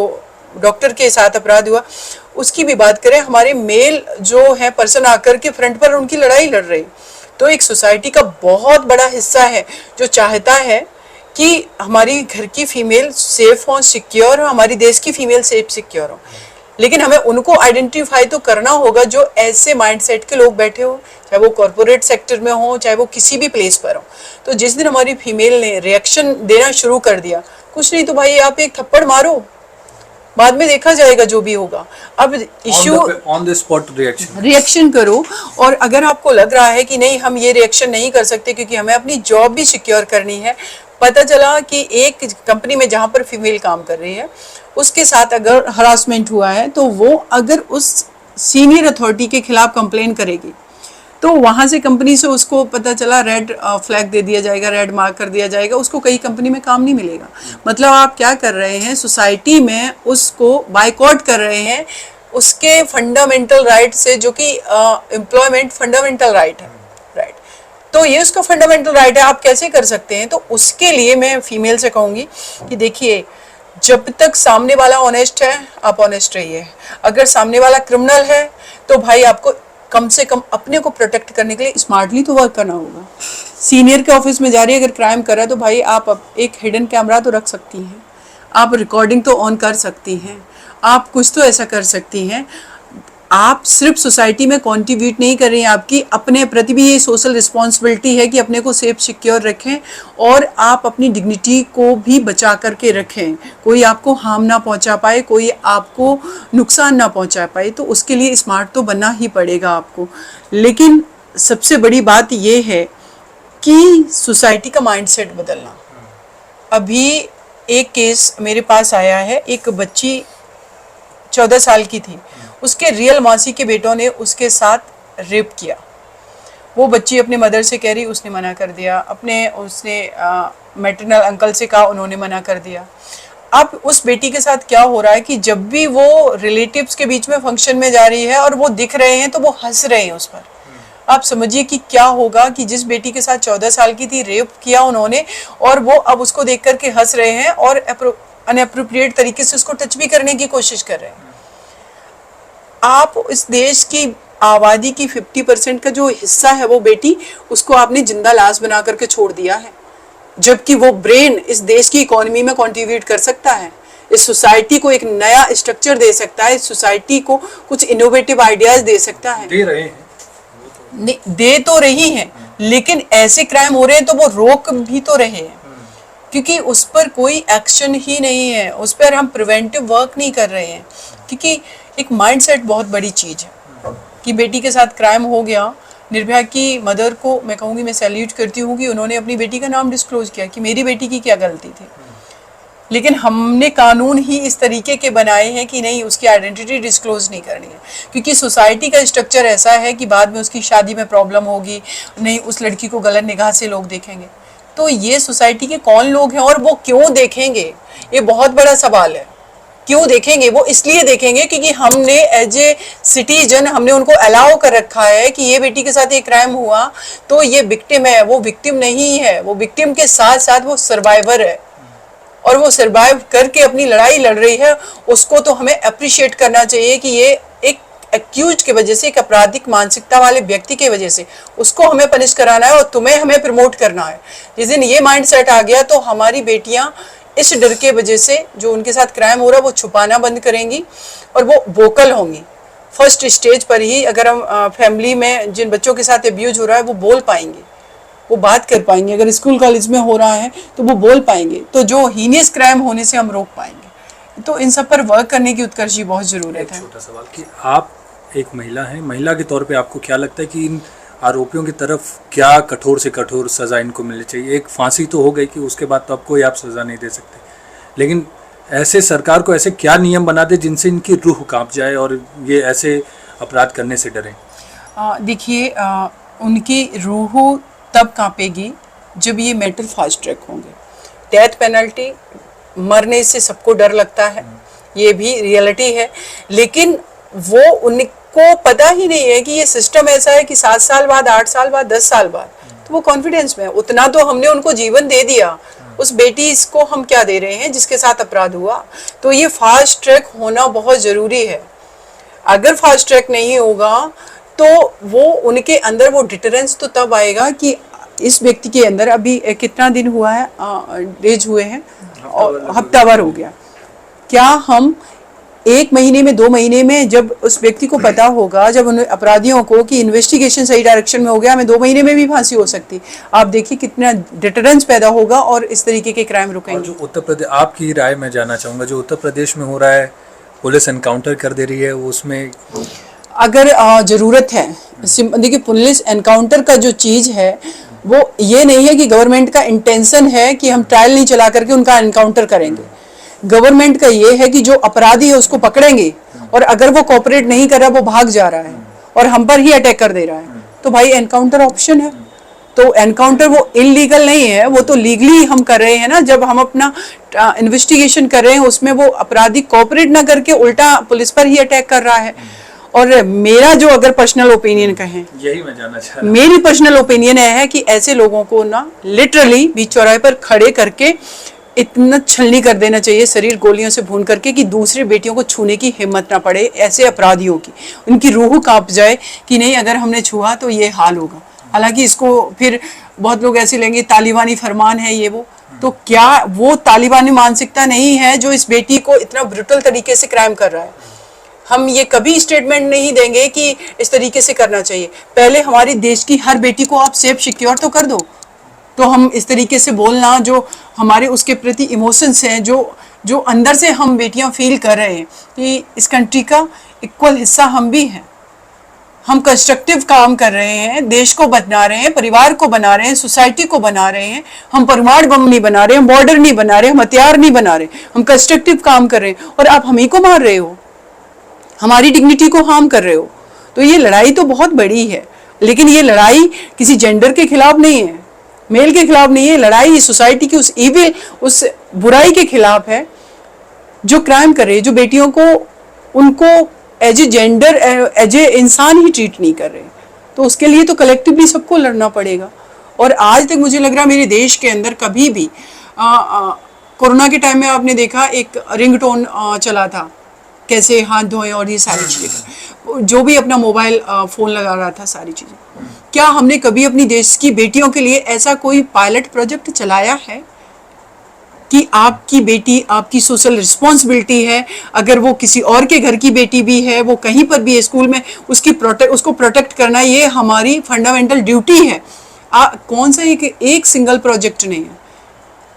डॉक्टर के साथ अपराध हुआ उसकी भी बात करें, हमारे मेल जो है पर्सन आकर के फ्रंट पर उनकी लड़ाई लड़ रही। तो एक सोसाइटी का बहुत बड़ा हिस्सा है जो चाहता है कि हमारी घर की फीमेल सेफ हो, सिक्योर हो, हमारी देश की फीमेल सेफ सिक्योर हो। लेकिन हमें उनको आइडेंटिफाई तो करना होगा जो ऐसे माइंडसेट के लोग बैठे हो, चाहे वो कॉरपोरेट सेक्टर में हो, चाहे वो किसी भी प्लेस पर हो। तो जिस दिन हमारी फीमेल ने रिएक्शन देना शुरू कर दिया, कुछ नहीं तो भाई आप एक थप्पड़ मारो, बाद में देखा जाएगा जो भी होगा। अब issue on the spot reaction करो। और अगर आपको लग रहा है कि नहीं हम ये रिएक्शन नहीं कर सकते क्योंकि हमें अपनी जॉब भी सिक्योर करनी है, पता चला कि एक कंपनी में जहाँ पर फीमेल काम कर रही है उसके साथ अगर हरासमेंट हुआ है तो वो अगर उस सीनियर अथॉरिटी के खिलाफ कंप्लेन करेगी तो वहाँ से कंपनी से उसको पता चला रेड फ्लैग दे दिया जाएगा, रेड मार्क कर दिया जाएगा, उसको कई कंपनी में काम नहीं मिलेगा। मतलब आप क्या कर रहे हैं, सोसाइटी में उसको बायकॉट कर रहे हैं उसके फंडामेंटल राइट से, जो कि एम्प्लॉयमेंट फंडामेंटल राइट है, राइट। तो ये उसका फंडामेंटल राइट है, आप कैसे कर सकते हैं? तो उसके लिए मैं फीमेल से कहूँगी कि देखिए, जब तक सामने वाला ऑनेस्ट है आप ऑनेस्ट रहिए। अगर सामने वाला क्रिमिनल है तो भाई आपको कम से कम अपने को प्रोटेक्ट करने के लिए स्मार्टली तो वर्क करना होगा। सीनियर के ऑफिस में जा रही है, अगर क्राइम कर रहा है तो भाई आप एक हिडन कैमरा तो रख सकती हैं, आप रिकॉर्डिंग तो ऑन कर सकती हैं, आप कुछ तो ऐसा कर सकती हैं। आप सिर्फ सोसाइटी में कंट्रीब्यूट नहीं कर रही हैं, आपकी अपने प्रति भी ये सोशल रिस्पॉन्सिबिलिटी है कि अपने को सेफ सिक्योर रखें और आप अपनी डिग्निटी को भी बचा करके रखें, कोई आपको हार्म ना पहुंचा पाए, कोई आपको नुकसान ना पहुंचा पाए। तो उसके लिए स्मार्ट तो बनना ही पड़ेगा आपको। लेकिन सबसे बड़ी बात ये है कि सोसाइटी का माइंडसेट बदलना। अभी एक केस मेरे पास आया है, एक बच्ची 14 साल की थी, उसके रियल मासी के बेटों ने उसके साथ रेप किया। वो बच्ची अपने मदर से कह रही, उसने मना कर दिया, उसने मैटरनल अंकल से कहा, उन्होंने मना कर दिया। अब उस बेटी के साथ क्या हो रहा है कि जब भी वो रिलेटिव्स के बीच में फंक्शन में जा रही है और वो दिख रहे हैं तो वो हंस रहे हैं उस पर। आप समझिए कि क्या होगा कि जिस बेटी के साथ 14 साल की थी, रेप किया उन्होंने, और वो अब उसको देख करके हंस रहे हैं और अनएप्रोप्रिएट तरीके से उसको टच भी करने की कोशिश कर रहे हैं। आप इस देश की आबादी की 50% का जो हिस्सा है वो बेटी, उसको आपने जिंदा लाश बना करके छोड़ दिया है, जबकि वो ब्रेन इस देश की इकोनॉमी में कंट्रीब्यूट कर सकता है, इस सोसाइटी को एक नया स्ट्रक्चर दे सकता है, इस सोसाइटी को कुछ इनोवेटिव आइडियाज दे सकता है। दे रहे हैं, दे तो रही हैं, लेकिन ऐसे क्राइम हो रहे हैं तो वो रोक भी तो रहे हैं, क्योंकि उस पर कोई एक्शन ही नहीं है, उस पर हम प्रिवेंटिव वर्क नहीं कर रहे हैं। क्योंकि एक माइंडसेट बहुत बड़ी चीज़ है कि बेटी के साथ क्राइम हो गया। निर्भया की मदर को मैं कहूँगी, मैं सैल्यूट करती हूँ कि उन्होंने अपनी बेटी का नाम डिस्क्लोज किया कि मेरी बेटी की क्या गलती थी। लेकिन हमने कानून ही इस तरीके के बनाए हैं कि नहीं, उसकी आइडेंटिटी डिस्क्लोज नहीं करनी है, क्योंकि सोसाइटी का स्ट्रक्चर ऐसा है कि बाद में उसकी शादी में प्रॉब्लम होगी, नहीं उस लड़की को गलत निगाह से लोग देखेंगे। तो ये सोसाइटी के कौन लोग हैं और वो क्यों देखेंगे, ये बहुत बड़ा सवाल है। क्यों देखेंगे? वो इसलिए देखेंगे क्योंकि हमने एज ए सिटीजन हमने उनको अलाउ कर रखा है कि ये बेटी के साथ ये क्राइम हुआ तो ये विक्टिम है। वो विक्टिम नहीं है, वो विक्टिम के साथ साथ वो सर्वाइवर है, और वो सर्वाइव करके अपनी लड़ाई लड़ रही है। उसको तो हमें अप्रिशिएट करना चाहिए कि ये एक एक्यूज की वजह से, एक आपराधिक मानसिकता वाले व्यक्ति की वजह से उसको हमें पनिश कराना है और तुम्हें हमें प्रमोट करना है। जिस दिन ये माइंड सेट आ गया तो हमारी बेटियां इस डर के वजह से जो उनके साथ क्राइम हो रहा है वो छुपाना बंद करेंगी और वो वोकल होंगी। फर्स्ट स्टेज पर ही अगर हम फैमिली में जिन बच्चों के साथ अब्यूज हो रहा है वो बोल पाएंगे, वो बात कर पाएंगे। अगर स्कूल कॉलेज में हो रहा है तो वो बोल पाएंगे, तो जो हीनियस क्राइम होने से हम रोक पाएंगे। तो इन सब पर वर्क करने की उत्कर्षी बहुत ज़रूरत है। छोटा सवाल कि आप एक महिला हैं, महिला के तौर पे आपको क्या लगता है कि इन आरोपियों की तरफ क्या कठोर से कठोर सज़ा इनको मिलनी चाहिए? एक फांसी तो हो गई कि उसके बाद तो अब कोई आप सज़ा नहीं दे सकते, लेकिन ऐसे सरकार को ऐसे क्या नियम बना दे जिनसे इनकी रूह कांप जाए और ये ऐसे अपराध करने से डरें? देखिए, उनकी रूह तब कांपेगी जब ये मेंटल फास्ट ट्रैक होंगे। डेथ पेनल्टी, मरने से सबको डर लगता है, ये भी रियलिटी है, लेकिन वो उनको पता ही नहीं है कि ये सिस्टम ऐसा है कि 7 साल बाद, 8 साल बाद, 10 साल बाद, तो वो कॉन्फिडेंस में है। उतना तो हमने उनको जीवन दे दिया, उस बेटी इसको हम क्या दे रहे हैं जिसके साथ अपराध हुआ। तो ये फास्ट ट्रैक होना बहुत ज़रूरी है। अगर फास्ट ट्रैक नहीं होगा तो वो उनके अंदर वो डिटरेंस तो तब आएगा कि इस व्यक्ति के अंदर अभी कितना दिन हुआ है, डेज हुए हैं और हफ्ता भर हो गया, क्या हम 1 महीने में 2 महीने में, जब उस व्यक्ति को पता होगा, जब उन अपराधियों को कि इन्वेस्टिगेशन सही डायरेक्शन में हो गया, हमें 2 महीने में भी फांसी हो सकती, आप देखिए कितना डिटरेंस पैदा होगा और इस तरीके के क्राइम रुकेंगे। जो उत्तर प्रदेश, आपकी राय मैं जानना चाहूँगा, जो उत्तर प्रदेश में हो रहा है, पुलिस एनकाउंटर कर दे रही है, वो उसमें अगर ज़रूरत है, देखिए पुलिस एनकाउंटर का जो चीज़ है वो ये नहीं है कि गवर्नमेंट का इंटेंशन है कि हम ट्रायल नहीं चला करके उनका एनकाउंटर करेंगे। गवर्नमेंट का ये है कि जो अपराधी है उसको पकड़ेंगे, और अगर वो कोऑपरेट नहीं कर रहा, वो भाग जा रहा है और हम पर ही अटैक कर दे रहा है, तो भाई एनकाउंटर ऑप्शन है। तो एनकाउंटर वो इलीगल नहीं है, वो तो लीगली हम कर रहे हैं ना। जब हम अपना इन्वेस्टिगेशन कर रहे हैं, उसमें वो अपराधी कोऑपरेट ना करके उल्टा पुलिस पर ही अटैक कर रहा है। और मेरा जो अगर पर्सनल ओपिनियन कहें, यही मैं जानना चाह रहा हूं। मेरी पर्सनल ओपिनियन है कि ऐसे लोगों को ना लिटरली बीच चौराहे पर खड़े करके इतना छलनी कर देना चाहिए, शरीर गोलियों से भून करके, कि दूसरी बेटियों को छूने की हिम्मत ना पड़े ऐसे अपराधियों की, उनकी रूह कांप जाए कि नहीं अगर हमने छुआ तो ये हाल होगा। हालांकि इसको फिर बहुत लोग ऐसे लेंगे तालिबानी फरमान है ये वो, तो क्या वो तालिबानी मानसिकता नहीं है जो इस बेटी को इतना ब्रुटल तरीके से क्राइम कर रहा है। हम ये कभी स्टेटमेंट नहीं देंगे कि इस तरीके से करना चाहिए। पहले हमारी देश की हर बेटी को आप सेफ सिक्योर तो कर दो, तो हम इस तरीके से बोलना, जो हमारे उसके प्रति इमोशंस हैं, जो अंदर से हम बेटियां फील कर रहे हैं कि इस कंट्री का इक्वल हिस्सा हम भी हैं, हम कंस्ट्रक्टिव काम कर रहे हैं, देश को बना रहे हैं, परिवार को बना रहे हैं, सोसाइटी को बना रहे हैं। हम परमाणु बम नहीं बना रहे, हम बॉर्डर नहीं बना रहे, हम हथियार नहीं बना रहे, हम कंस्ट्रक्टिव काम कर रहे हैं, और आप हम ही को मार रहे हो, हमारी डिग्निटी को हार्म कर रहे हो। तो ये लड़ाई तो बहुत बड़ी है, लेकिन ये लड़ाई किसी जेंडर के खिलाफ नहीं है, मेल के खिलाफ नहीं है। लड़ाई सोसाइटी की उस इविल, उस बुराई के खिलाफ है जो क्राइम कर रही है, जो बेटियों को उनको as a gender, as a इंसान ही ट्रीट नहीं कर रहे। तो उसके लिए तो कलेक्टिवली सबको लड़ना पड़ेगा। और आज तक मुझे लग रहा है मेरे देश के अंदर कभी भी कोरोना के टाइम में आपने देखा एक रिंगटोन चला था, कैसे हाथ धोएं और ये सारी चीज़ें, जो भी अपना मोबाइल फ़ोन लगा रहा था, सारी चीज़ें। क्या हमने कभी अपनी देश की बेटियों के लिए ऐसा कोई पायलट प्रोजेक्ट चलाया है कि आपकी बेटी, आपकी सोशल रिस्पॉन्सिबिलिटी है, अगर वो किसी और के घर की बेटी भी है, वो कहीं पर भी है, स्कूल में उसको प्रोटेक्ट करना, ये हमारी फंडामेंटल ड्यूटी है। कौन सा एक सिंगल प्रोजेक्ट नहीं है।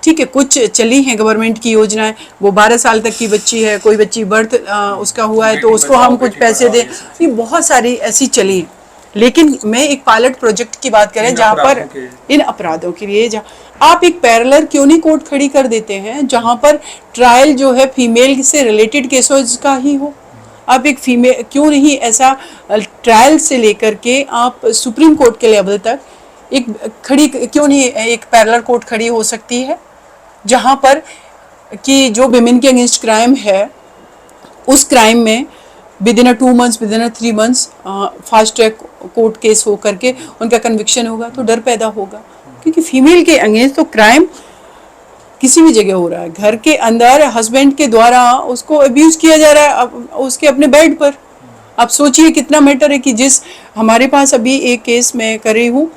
ठीक है, कुछ चली हैं गवर्नमेंट की योजनाएं, वो 12 साल तक की बच्ची है, कोई बच्ची बर्थ उसका हुआ है तो उसको हम कुछ पैसे दें, ये बहुत सारी ऐसी चली हैं। लेकिन मैं एक पायलट प्रोजेक्ट की बात करें जहाँ पर इन अपराधों के लिए, जहाँ आप एक पैरेलल क्यों नहीं कोर्ट खड़ी कर देते हैं जहाँ पर ट्रायल जो है फीमेल से रिलेटेड केसेस का ही हो। आप एक फीमेल क्यों नहीं ऐसा ट्रायल से लेकर के आप सुप्रीम कोर्ट के लेवल तक एक खड़ी क्यों नहीं, एक पैरेलल कोर्ट खड़ी हो सकती है जहाँ पर कि जो विमेन के अगेंस्ट क्राइम है, उस क्राइम में with in 2 months, with in 3 months fast track court case हो करके उनका कन्विक्शन होगा, तो डर पैदा होगा। क्योंकि फीमेल के अगेंस्ट तो क्राइम किसी भी जगह हो रहा है, घर के अंदर हस्बैंड के द्वारा उसको अब्यूज़ किया जा रहा है उसके अपने बेड पर। आप सोचिए कितना मैटर है कि जिस हमारे पास अभी एक केस मैं कर रही हूँ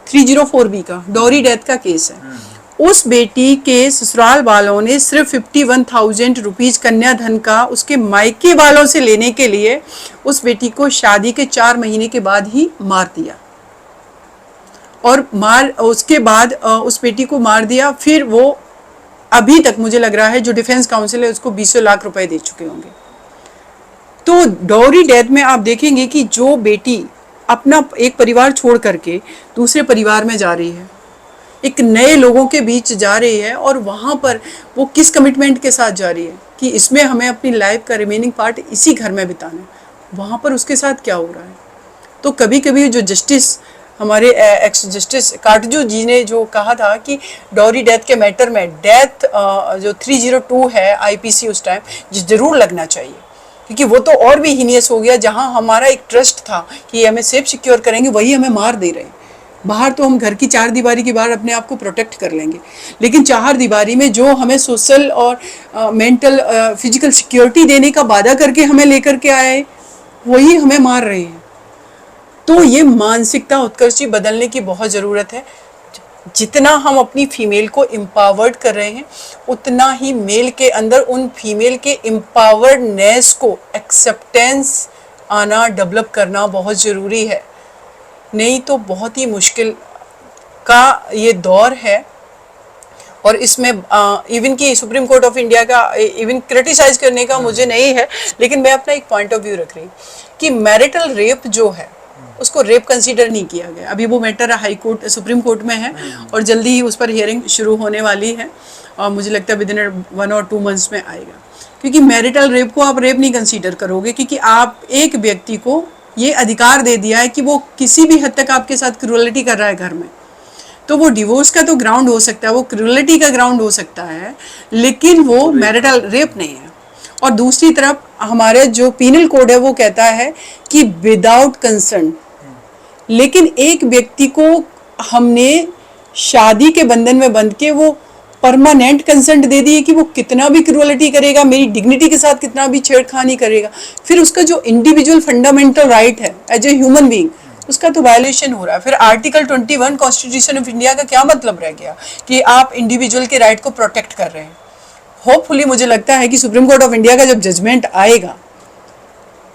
304B का डॉरी डेथ का केस है, उस बेटी के ससुराल वालों ने सिर्फ 51,000 रुपीज़ कन्याधन का उसके मायके वालों से लेने के लिए उस बेटी को शादी के 4 महीने के बाद ही मार दिया। और उसके बाद उस बेटी को मार दिया। फिर वो अभी तक मुझे लग रहा है जो डिफेंस काउंसिल है उसको 20 लाख रुपए दे चुके होंगे। तो डॉरी डेथ में आप देखेंगे कि जो बेटी अपना एक परिवार छोड़ करके दूसरे परिवार में जा रही है, एक नए लोगों के बीच जा रही है, और वहाँ पर वो किस कमिटमेंट के साथ जा रही है कि इसमें हमें अपनी लाइफ का रिमेनिंग पार्ट इसी घर में बिताना है, वहाँ पर उसके साथ क्या हो रहा है। तो कभी कभी जो जस्टिस हमारे एक्स जस्टिस काटजू जी ने जो कहा था कि डॉरी डेथ के मैटर में डेथ जो 302 है IPC उस टाइम ज़रूर लगना चाहिए, क्योंकि वो तो और भी हीनियस हो गया। जहाँ हमारा एक ट्रस्ट था कि हमें सेफ सिक्योर करेंगे, वही हमें मार दे रहे हैं। बाहर तो हम घर की 4 दीवारी के बाहर अपने आप को प्रोटेक्ट कर लेंगे, लेकिन 4 दीवारी में जो हमें सोशल और मेंटल फिजिकल सिक्योरिटी देने का वादा करके हमें लेकर के आए, वही हमें मार रहे हैं। तो ये मानसिकता उत्कर्ष जी बदलने की बहुत ज़रूरत है। जितना हम अपनी फीमेल को एम्पावर्ड कर रहे हैं, उतना ही मेल के अंदर उन फीमेल के एम्पावर्डनेस को एक्सेप्टेंस आना, डेवलप करना बहुत ज़रूरी है। नहीं तो बहुत ही मुश्किल का ये दौर है। और इसमें इवन कि सुप्रीम कोर्ट ऑफ इंडिया का इवन क्रिटिसाइज करने का मुझे नहीं है, लेकिन मैं अपना एक पॉइंट ऑफ व्यू रख रही कि मैरिटल रेप जो है उसको रेप कंसीडर नहीं किया गया। अभी वो matter high court supreme court में है और जल्दी ही उस पर हियरिंग शुरू होने वाली है और मुझे लगता है विद इन 1 और 2 मंथ्स में आएगा। क्योंकि मैरिटल रेप को आप रेप नहीं कंसीडर करोगे, क्योंकि आप एक व्यक्ति को ये अधिकार दे दिया है कि वो किसी भी हद तक आपके साथ क्रूरलिटी कर रहा है घर में, तो वो डिवोर्स का तो ग्राउंड हो सकता है, वो क्रूरलिटी का ग्राउंड हो सकता है, लेकिन वो मैरिटल रेप नहीं है। और दूसरी तरफ हमारे जो पीनल कोड है वो कहता है कि विदाउट कंसेंट, लेकिन एक व्यक्ति को हमने शादी के बंधन में बंध के वो परमानेंट कंसेंट दे दिए कि वो कितना भी क्रूरलिटी करेगा, मेरी डिग्निटी के साथ कितना भी छेड़खानी करेगा, फिर उसका जो इंडिविजुअल फंडामेंटल राइट है एज ए ह्यूमन बीइंग, उसका तो वायलेशन हो रहा है। फिर आर्टिकल 21 कॉन्स्टिट्यूशन ऑफ इंडिया का क्या मतलब रह गया कि आप इंडिविजुअल के राइट को प्रोटेक्ट कर रहे हैं। होपफुली मुझे लगता है कि सुप्रीम कोर्ट ऑफ इंडिया का जब जजमेंट आएगा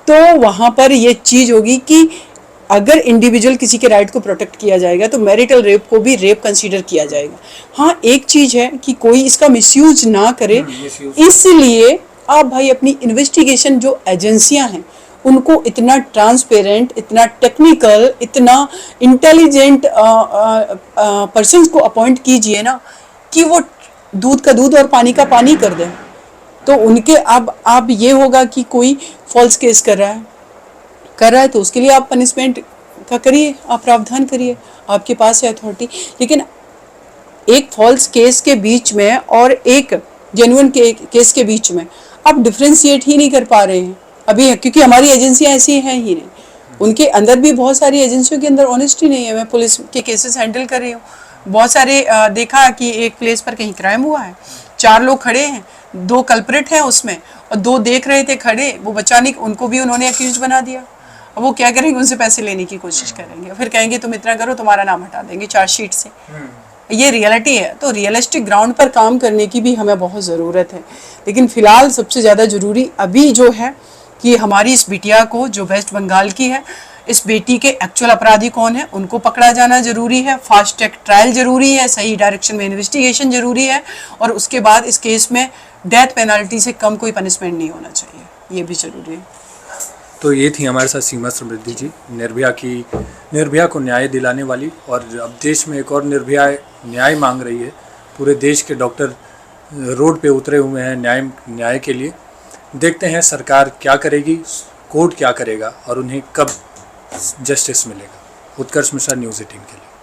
तो वहां पर ये चीज होगी कि अगर इंडिविजुअल किसी के राइट को प्रोटेक्ट किया जाएगा तो मैरिटल रेप को भी रेप कंसीडर किया जाएगा। हाँ, एक चीज है कि कोई इसका मिसयूज ना करे, इसलिए आप भाई अपनी इन्वेस्टिगेशन जो एजेंसियां हैं उनको इतना ट्रांसपेरेंट, इतना टेक्निकल, इतना इंटेलिजेंट पर्सन्स को अपॉइंट कीजिए ना कि वो दूध का दूध और पानी का पानी कर दें। तो उनके अब आप ये होगा कि कोई फॉल्स केस कर रहा है तो उसके लिए आप पनिशमेंट का करिए, आप प्रावधान करिए, आपके पास है अथॉरिटी। लेकिन एक फॉल्स केस के बीच में और एक जेन्युइन केस के बीच में आप डिफ्रेंशिएट ही नहीं कर पा रहे हैं अभी, क्योंकि हमारी एजेंसियां ऐसी हैं ही नहीं। उनके अंदर भी बहुत सारी एजेंसियों के अंदर ऑनेस्टी नहीं है। मैं पुलिस के केसेस हैंडल कर रही हूँ, बहुत सारे देखा कि एक प्लेस पर कहीं क्राइम हुआ है, 4 लोग खड़े हैं, 2 कल्प्रिट हैं उसमें और 2 देख रहे थे खड़े, वो बचाने उनको भी उन्होंने अक्यूज बना दिया। अब वो क्या करेंगे, उनसे पैसे लेने की कोशिश करेंगे, फिर कहेंगे तुम इतना करो, तुम्हारा नाम हटा देंगे चार्जशीट से। ये रियलिटी है। तो रियलिस्टिक ग्राउंड पर काम करने की भी हमें बहुत ज़रूरत है। लेकिन फ़िलहाल सबसे ज़्यादा ज़रूरी अभी जो है कि हमारी इस बिटिया को, जो वेस्ट बंगाल की है, इस बेटी के एक्चुअल अपराधी कौन है उनको पकड़ा जाना ज़रूरी है, फास्ट ट्रैक ट्रायल ज़रूरी है, सही डायरेक्शन में इन्वेस्टिगेशन ज़रूरी है, और उसके बाद इस केस में डेथ पेनल्टी से कम कोई पनिशमेंट नहीं होना चाहिए, ये भी ज़रूरी है। तो ये थी हमारे साथ सीमा समृद्धि जी, निर्भया को न्याय दिलाने वाली, और अब देश में एक और निर्भया न्याय मांग रही है। पूरे देश के डॉक्टर रोड पे उतरे हुए हैं न्याय के लिए। देखते हैं सरकार क्या करेगी, कोर्ट क्या करेगा और उन्हें कब जस्टिस मिलेगा। उत्कर्ष मिश्रा, न्यूज़ 18 के लिए।